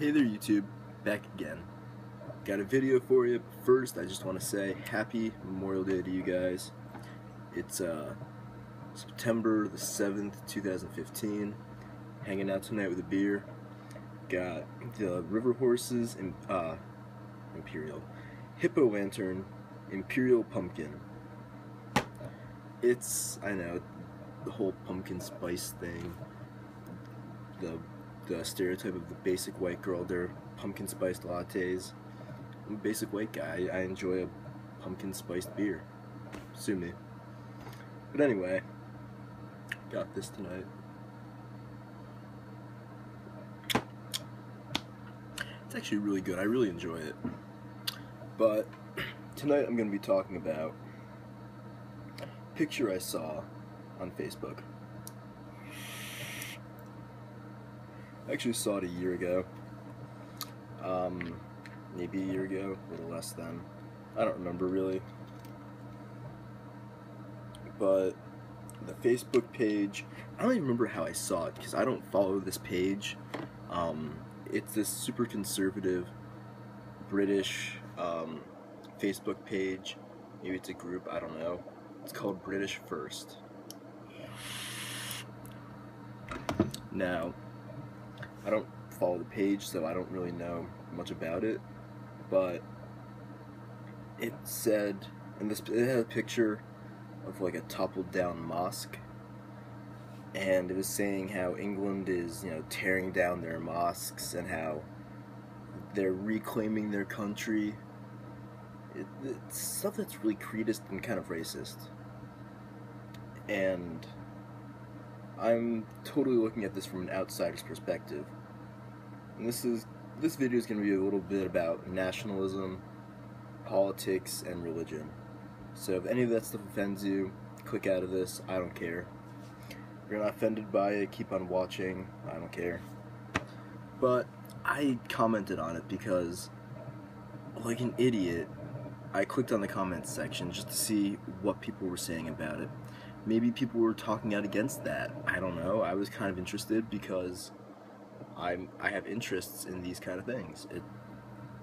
Hey there YouTube, back again. Got a video for you, but first I just want to say happy Memorial Day to you guys. It's September the 7th, 2015. Hanging out tonight with a beer. Got the River Horses and Imperial Hippo Lantern Imperial Pumpkin. I know, the whole pumpkin spice thing, the stereotype of the basic white girl, their pumpkin spiced lattes. I'm a basic white guy. I enjoy a pumpkin spiced beer. Sue me. But anyway, got this tonight. It's actually really good. I really enjoy it. But tonight I'm going to be talking about a picture I saw on Facebook. I actually saw it a year ago. Maybe a year ago, a little less than. I don't remember really. But the Facebook page, I don't even remember how I saw it because I don't follow this page. It's this super conservative British Facebook page. Maybe it's a group, I don't know. It's called British First. Now, I don't follow the page, so I don't really know much about it, but it said, and it had a picture of like a toppled down mosque, and it was saying how England is, tearing down their mosques and how they're reclaiming their country. It's stuff that's really creedist and kind of racist, and I'm totally looking at this from an outsider's perspective. And this video is going to be a little bit about nationalism, politics, and religion. So if any of that stuff offends you, click out of this. I don't care. If you're not offended by it, keep on watching. I don't care. But I commented on it because, like an idiot, I clicked on the comments section just to see what people were saying about it. Maybe people were talking out against that. I don't know. I was kind of interested because I have interests in these kind of things. It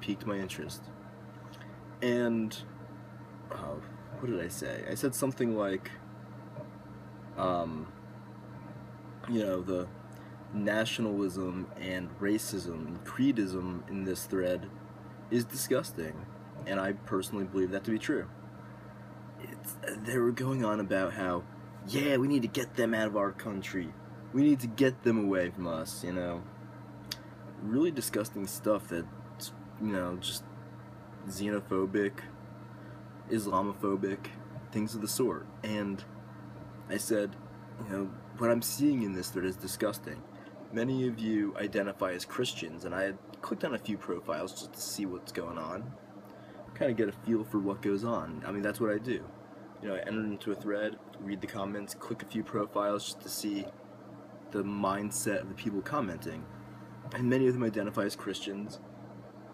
piqued my interest. And what did I say? I said something like, the nationalism and racism and creedism in this thread is disgusting, and I personally believe that to be true. They were going on about how, yeah, we need to get them out of our country. We need to get them away from us, Really disgusting stuff that's, just xenophobic, Islamophobic, things of the sort. And I said, what I'm seeing in this thread is disgusting. Many of you identify as Christians, and I had clicked on a few profiles just to see what's going on, kind of get a feel for what goes on. I mean, that's what I do. I enter into a thread, read the comments, click a few profiles just to see the mindset of the people commenting. And many of them identify as Christians,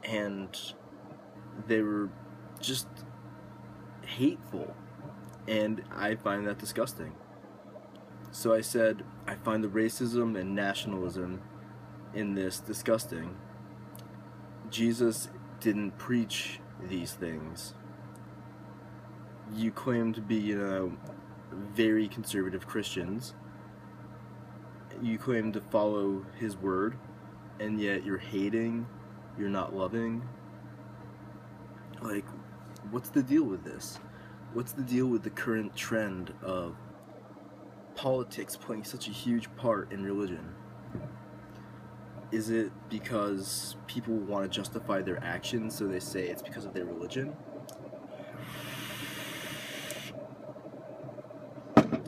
and they were just hateful, and I find that disgusting. So I said, I find the racism and nationalism in this disgusting. Jesus didn't preach these things. You claim to be, very conservative Christians. You claim to follow his word, and yet you're hating, you're not loving. Like, what's the deal with this? What's the deal with the current trend of politics playing such a huge part in religion? Is it because people want to justify their actions, so they say it's because of their religion?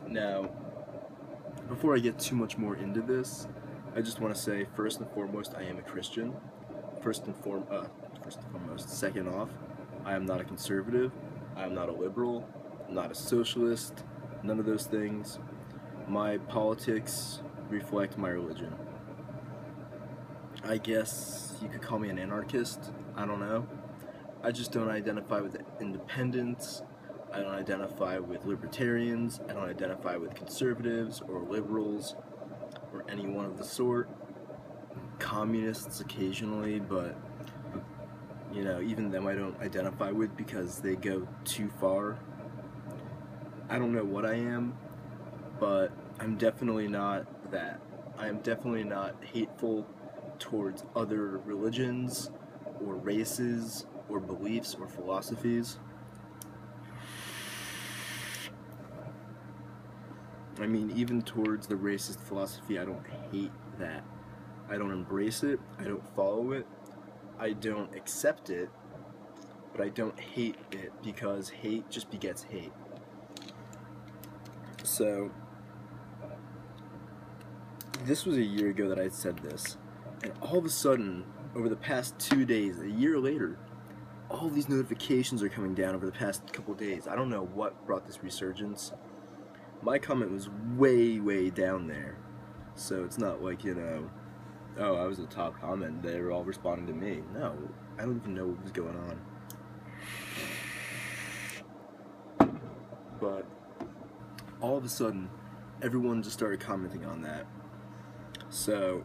Now, before I get too much more into this, I just want to say, first and foremost, I am a Christian. First and foremost. Second off, I am not a conservative. I am not a liberal. I'm not a socialist. None of those things. My politics reflect my religion. I guess you could call me an anarchist. I don't know. I just don't identify with independents. I don't identify with libertarians. I don't identify with conservatives or liberals or any one of the sort. communists occasionally, but you know, even them I don't identify with because they go too far. I don't know what I am, but I'm definitely not that. I am definitely not hateful towards other religions or races or beliefs or philosophies. I mean, even towards the racist philosophy, I don't hate that. I don't embrace it, I don't follow it, I don't accept it, but I don't hate it because hate just begets hate. So, this was a year ago that I said this, and all of a sudden, over the past 2 days, a year later, all these notifications are coming down over the past couple days. I don't know what brought this resurgence. My comment was way, way down there, so it's not like, you know, oh, I was the top comment, they were all responding to me. No, I don't even know what was going on. But all of a sudden, everyone just started commenting on that. So,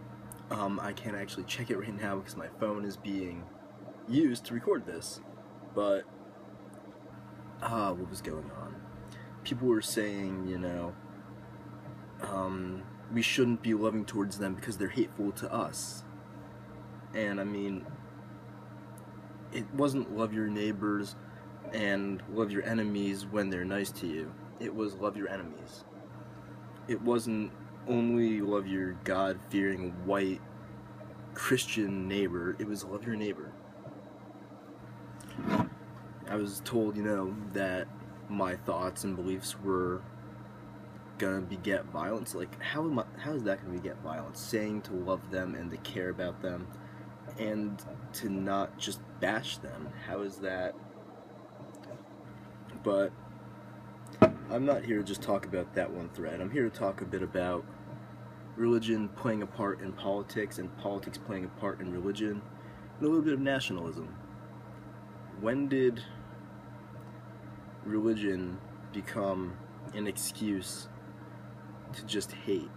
I can't actually check it right now because my phone is being used to record this. But, what was going on? People were saying, you know, we shouldn't be loving towards them because they're hateful to us. And I mean, it wasn't love your neighbors and love your enemies when they're nice to you. It was love your enemies. It wasn't only love your God-fearing white Christian neighbor, it was love your neighbor. I was told, you know, that my thoughts and beliefs were gonna beget violence. Like, how is that gonna beget violence? Saying to love them and to care about them and to not just bash them. How is that? But I'm not here to just talk about that one thread. I'm here to talk a bit about religion playing a part in politics and politics playing a part in religion and a little bit of nationalism. When did religion become an excuse to just hate?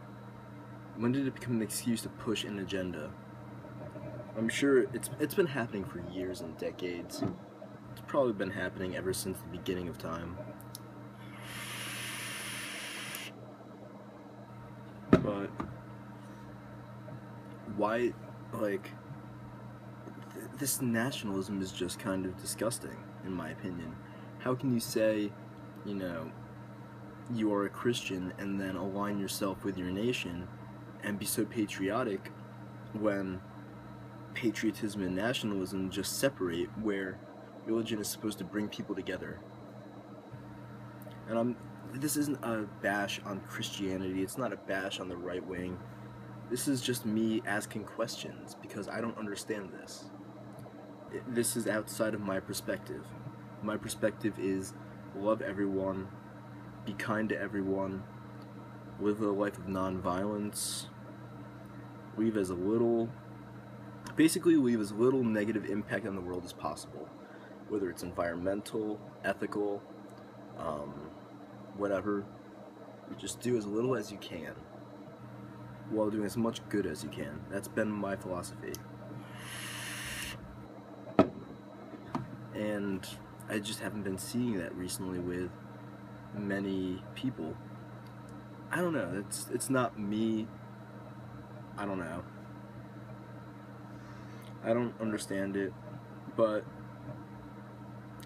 When did it become an excuse to push an agenda? I'm sure it's been happening for years and decades. It's probably been happening ever since the beginning of time. But why, like, this nationalism is just kind of disgusting, in my opinion. How can you say, you know, you are a Christian and then align yourself with your nation and be so patriotic when patriotism and nationalism just separate, where religion is supposed to bring people together? And this isn't a bash on Christianity, it's not a bash on the right wing. This is just me asking questions because I don't understand this. This is outside of my perspective. My perspective is love everyone, be kind to everyone, live a life of non-violence, leave as little negative impact on the world as possible, whether it's environmental, ethical, whatever. You just do as little as you can while doing as much good as you can. That's been my philosophy. And I just haven't been seeing that recently with many people. I don't know, it's not me. I don't know. I don't understand it, but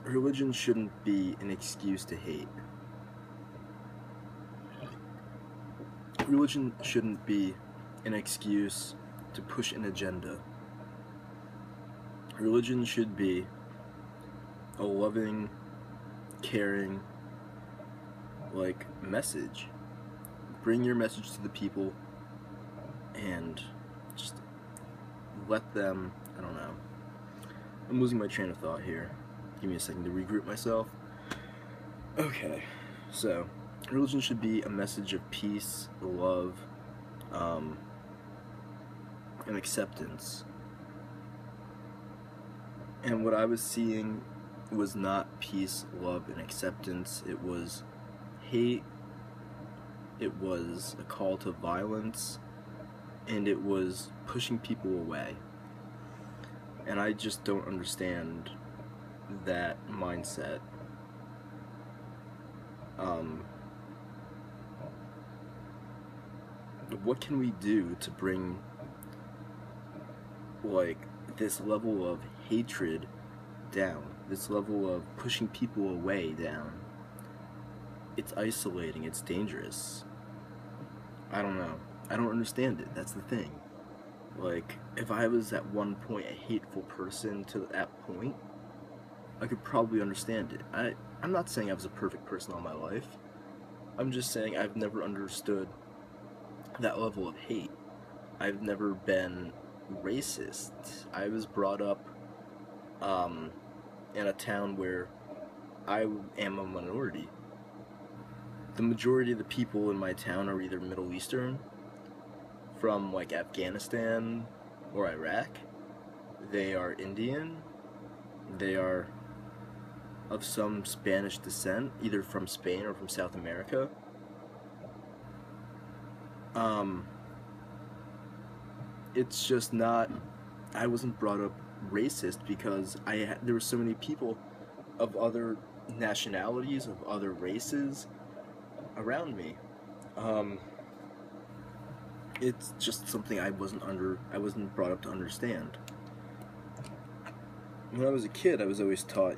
religion shouldn't be an excuse to hate. Religion shouldn't be an excuse to push an agenda. Religion should be a loving, caring, like, message. Bring your message to the people and just let them, I don't know. I'm losing my train of thought here. Give me a second to regroup myself. Okay, so religion should be a message of peace, love, and acceptance. And what I was seeing was not peace, love, and acceptance. It was hate. It was a call to violence. and it was pushing people away. And I just don't understand that mindset. What can we do to bring, like, this level of hatred down? This level of pushing people away down? It's isolating, it's dangerous. I don't know. I don't understand it, that's the thing. Like, if I was at one point a hateful person to that point, I could probably understand it. I'm not saying I was a perfect person all my life. I'm just saying I've never understood that level of hate. I've never been racist. I was brought up in a town where I am a minority. The majority of the people in my town are either Middle Eastern, from like Afghanistan or Iraq. They are Indian. They are of some Spanish descent, either from Spain or from South America. It's just not, I wasn't brought up racist because there were so many people of other nationalities, of other races around me. It's just something I wasn't brought up to understand. When I was a kid, I was always taught,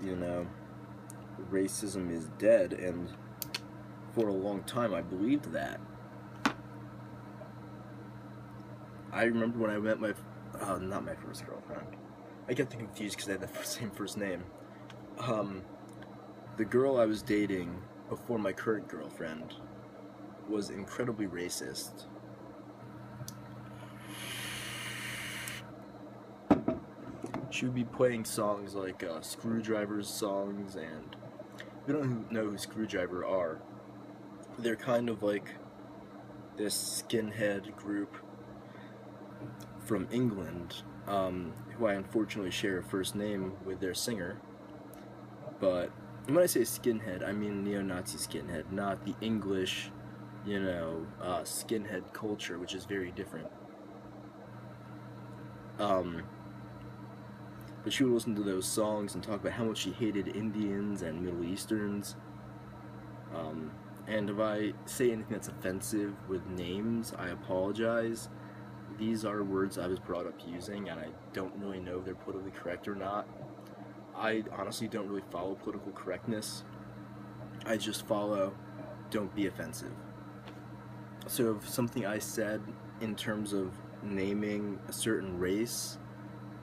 racism is dead, and for a long time I believed that. I remember when I met not my first girlfriend. I get them confused because they had the same first name. The girl I was dating before my current girlfriend was incredibly racist. She would be playing songs like Screwdriver's songs, and if you don't know who Screwdriver are, they're kind of like this skinhead group from England, who I unfortunately share a first name with their singer. But when I say skinhead, I mean neo-Nazi skinhead, not the English, skinhead culture, which is very different. But she would listen to those songs and talk about how much she hated Indians and Middle Easterns. And if I say anything that's offensive with names, I apologize. These are words I was brought up using, and I don't really know if they're politically correct or not. I honestly don't really follow political correctness. I just follow, don't be offensive. So if something I said in terms of naming a certain race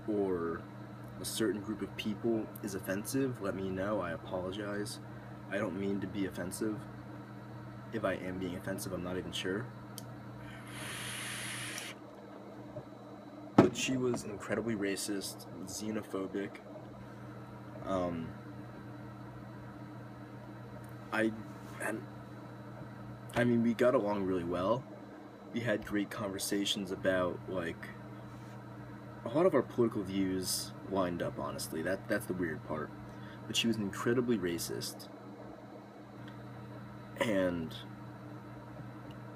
or a certain group of people is offensive, let me know. I apologize. I don't mean to be offensive. If I am being offensive, I'm not even sure. But she was incredibly racist, xenophobic. I mean, we got along really well. We had great conversations about, like, a lot of our political views lined up, honestly. That's the weird part. But she was incredibly racist. And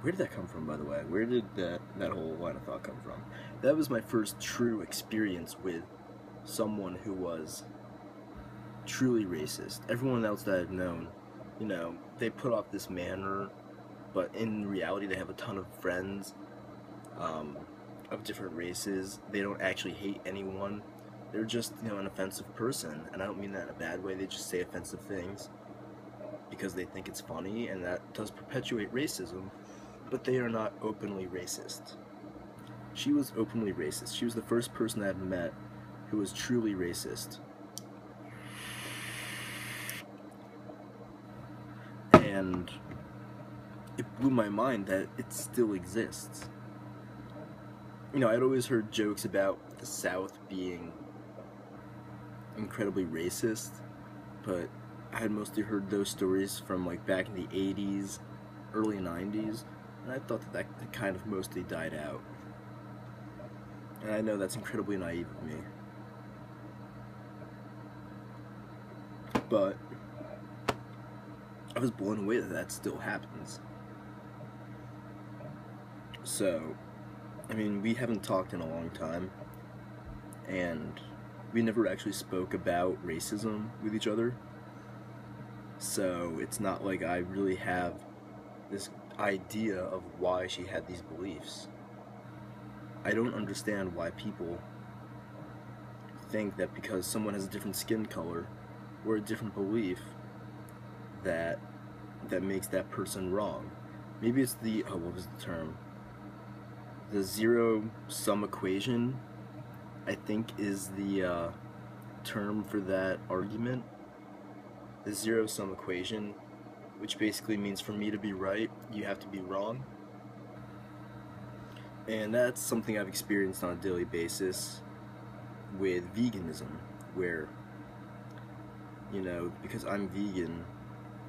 where did that come from, by the way? Where did that whole line of thought come from? That was my first true experience with someone who was truly racist. Everyone else that I've known, they put off this manner, but in reality they have a ton of friends of different races. They don't actually hate anyone. They're just, an offensive person, and I don't mean that in a bad way. They just say offensive things because they think it's funny, and that does perpetuate racism, but they are not openly racist. She was openly racist. She was the first person I've met who was truly racist. And it blew my mind that it still exists. I'd always heard jokes about the South being incredibly racist, but I had mostly heard those stories from like back in the 80s, early 90s, and I thought that kind of mostly died out. And I know that's incredibly naive of me. But I was blown away that still happens. So, I mean, we haven't talked in a long time, and we never actually spoke about racism with each other, so it's not like I really have this idea of why she had these beliefs. I don't understand why people think that because someone has a different skin color or a different belief that makes that person wrong. Maybe it's the, what was the term? The zero-sum equation, I think, is the term for that argument. The zero-sum equation, which basically means for me to be right, you have to be wrong. And that's something I've experienced on a daily basis with veganism, where, you know, because I'm vegan,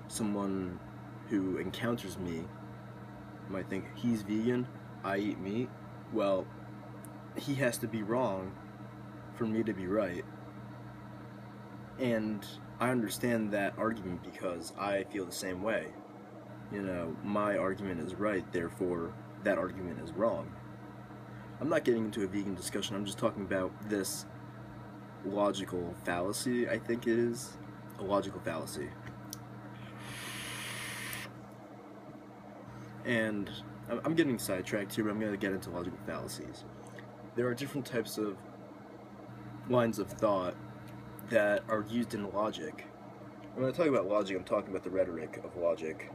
someone who encounters me might think, he's vegan, I eat meat, well, he has to be wrong for me to be right. And I understand that argument because I feel the same way. You know, my argument is right, therefore that argument is wrong. I'm not getting into a vegan discussion, I'm just talking about this logical fallacy, I think it is. A logical fallacy. And I'm getting sidetracked here, but I'm going to get into logical fallacies. There are different types of lines of thought that are used in logic. When I talk about logic, I'm talking about the rhetoric of logic.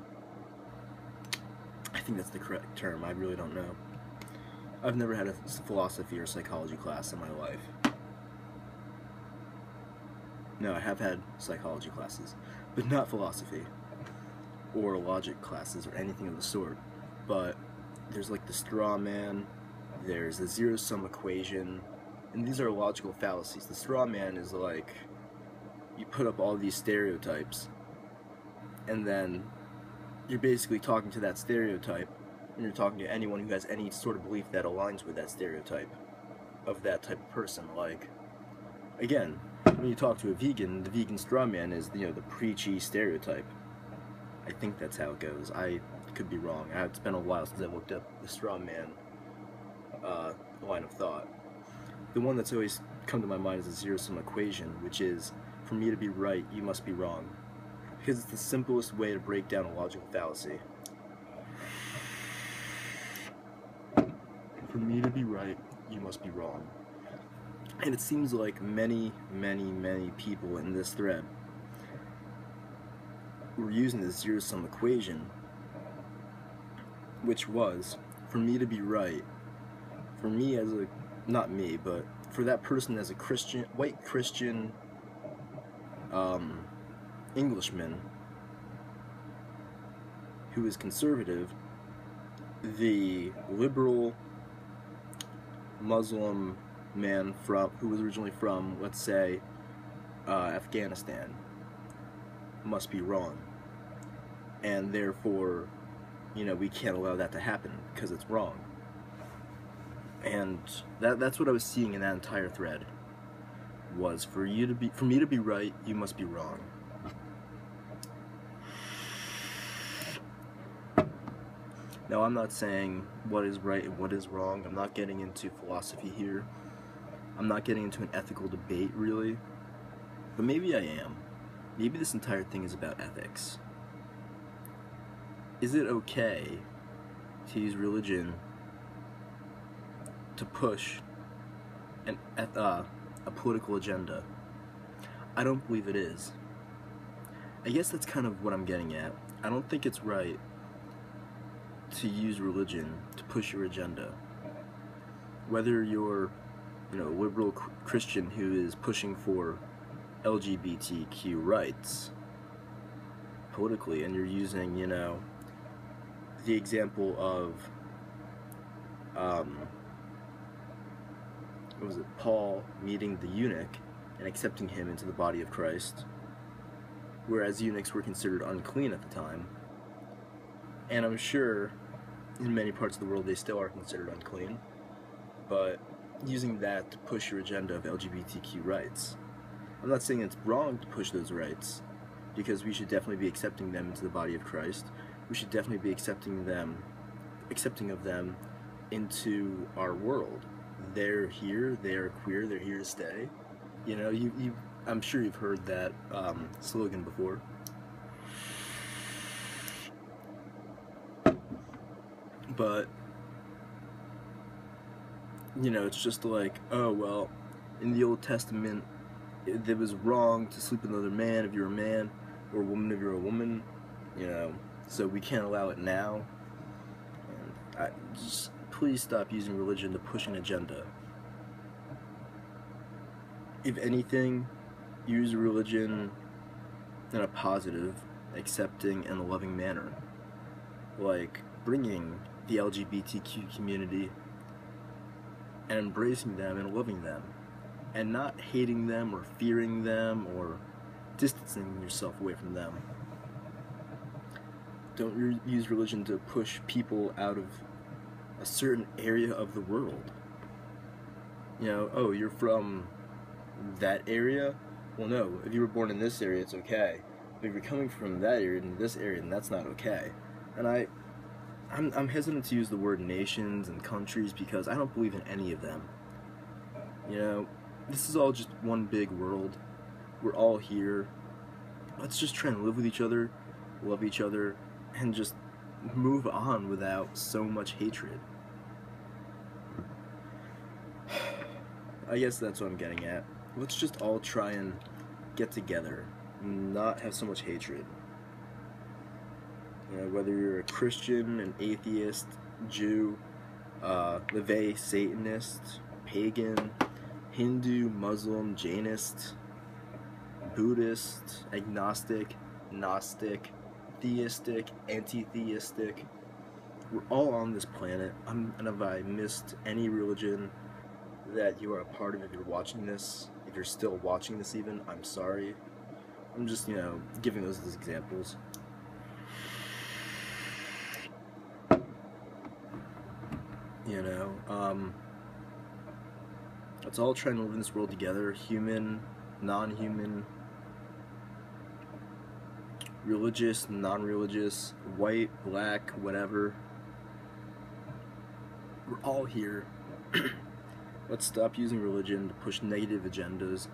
I think that's the correct term, I really don't know. I've never had a philosophy or psychology class in my life. No, I have had psychology classes, but not philosophy or logic classes or anything of the sort. But there's like the straw man, there's the zero-sum equation, and these are logical fallacies. The straw man is like, you put up all these stereotypes, and then you're basically talking to that stereotype, and you're talking to anyone who has any sort of belief that aligns with that stereotype of that type of person. Like, again, when you talk to a vegan, the vegan straw man is, you know, the preachy stereotype. I think that's how it goes. I could be wrong. It's been a while since I looked up the straw man line of thought. The one that's always come to my mind is the zero-sum equation, which is, for me to be right, you must be wrong. Because it's the simplest way to break down a logical fallacy. For me to be right, you must be wrong. And it seems like many, many, many people in this thread were using this zero-sum equation, which was, for me to be right, for me as a, not me, but for that person as a Christian, white Christian Englishman who is conservative, the liberal Muslim man who was originally from, let's say, Afghanistan, must be wrong. And therefore, you know, we can't allow that to happen because it's wrong. And that's what I was seeing in that entire thread, was for me to be right, you must be wrong. Now, I'm not saying what is right and what is wrong. I'm not getting into philosophy here. I'm not getting into an ethical debate, really. But maybe I am. Maybe this entire thing is about ethics. Is it okay to use religion to push a political agenda? I don't believe it is. I guess that's kind of what I'm getting at. I don't think it's right to use religion to push your agenda. Whether you're, you know, a liberal Christian who is pushing for LGBTQ rights politically, and you're using, you know, the example of what was it, Paul meeting the eunuch and accepting him into the body of Christ, whereas eunuchs were considered unclean at the time. And I'm sure in many parts of the world they still are considered unclean, but using that to push your agenda of LGBTQ rights. I'm not saying it's wrong to push those rights, because we should definitely be accepting them into the body of Christ. We should definitely be accepting of them into our world. They're here, they're queer, they're here to stay. You know, I'm sure you've heard that slogan before. But, you know, it's just like, oh, well, in the Old Testament, it was wrong to sleep with another man if you're a man, or a woman if you're a woman, you know, so we can't allow it now. And just please stop using religion to push an agenda. If anything, use religion in a positive, accepting, and loving manner. Like bringing the LGBTQ community and embracing them and loving them, and not hating them or fearing them or distancing yourself away from them. Don't use religion to push people out of a certain area of the world. You know, oh, you're from that area? Well, no, if you were born in this area, it's okay. But if you're coming from that area into this area, then that's not okay. And I'm hesitant to use the word nations and countries because I don't believe in any of them. You know, this is all just one big world. We're all here. Let's just try and live with each other, love each other, and just move on without so much hatred. I guess that's what I'm getting at. Let's just all try and get together, not have so much hatred. You know, whether you're a Christian, an atheist, Jew, LaVey, Satanist, pagan, Hindu, Muslim, Jainist, Buddhist, agnostic, Gnostic, theistic, anti-theistic. We're all on this planet. And if I missed any religion that you are a part of, if you're watching this, if you're still watching this even, I'm sorry. I'm just, you know, giving those as examples. You know, let's all try and live in this world together, human, non-human, religious, non-religious, white, black, whatever. We're all here. Let's stop using religion to push negative agendas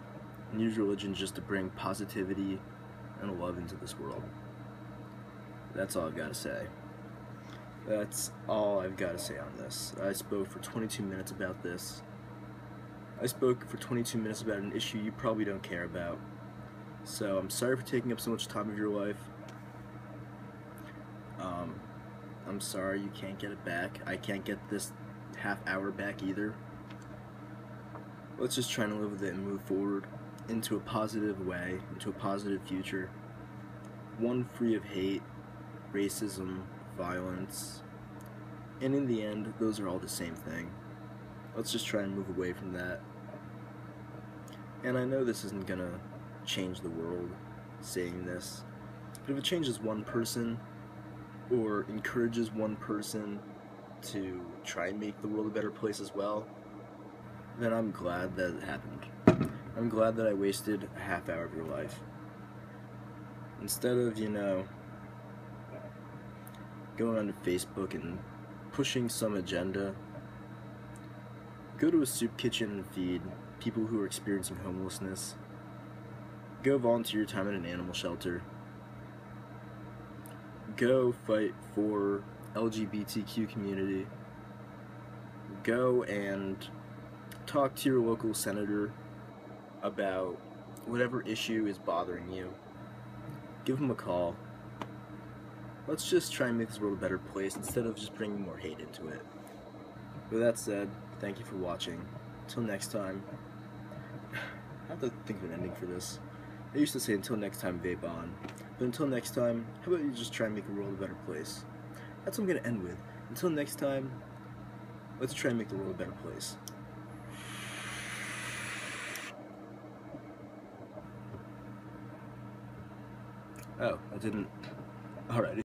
and use religion just to bring positivity and love into this world. That's all I've got to say. That's all I've got to say on this. I spoke for 22 minutes about this. I spoke for 22 minutes about an issue you probably don't care about. So I'm sorry for taking up so much time of your life. I'm sorry you can't get it back. I can't get this half hour back either. Let's just try and live with it and move forward into a positive way, into a positive future. One free of hate, racism, violence, and in the end, those are all the same thing. Let's just try and move away from that. And I know this isn't gonna change the world, saying this, but if it changes one person, or encourages one person to try and make the world a better place as well, then I'm glad that it happened. I'm glad that I wasted a half hour of your life. Instead of, you know, going onto Facebook and pushing some agenda, go to a soup kitchen and feed people who are experiencing homelessness. Go volunteer your time at an animal shelter. Go fight for LGBTQ community. Go and talk to your local senator about whatever issue is bothering you. Give him a call. Let's just try and make this world a better place instead of just bringing more hate into it. With that said, thank you for watching. Until next time. I have to think of an ending for this. I used to say until next time, vape on. But until next time, how about you just try and make the world a better place? That's what I'm going to end with. Until next time, let's try and make the world a better place. Oh, I didn't. Alrighty.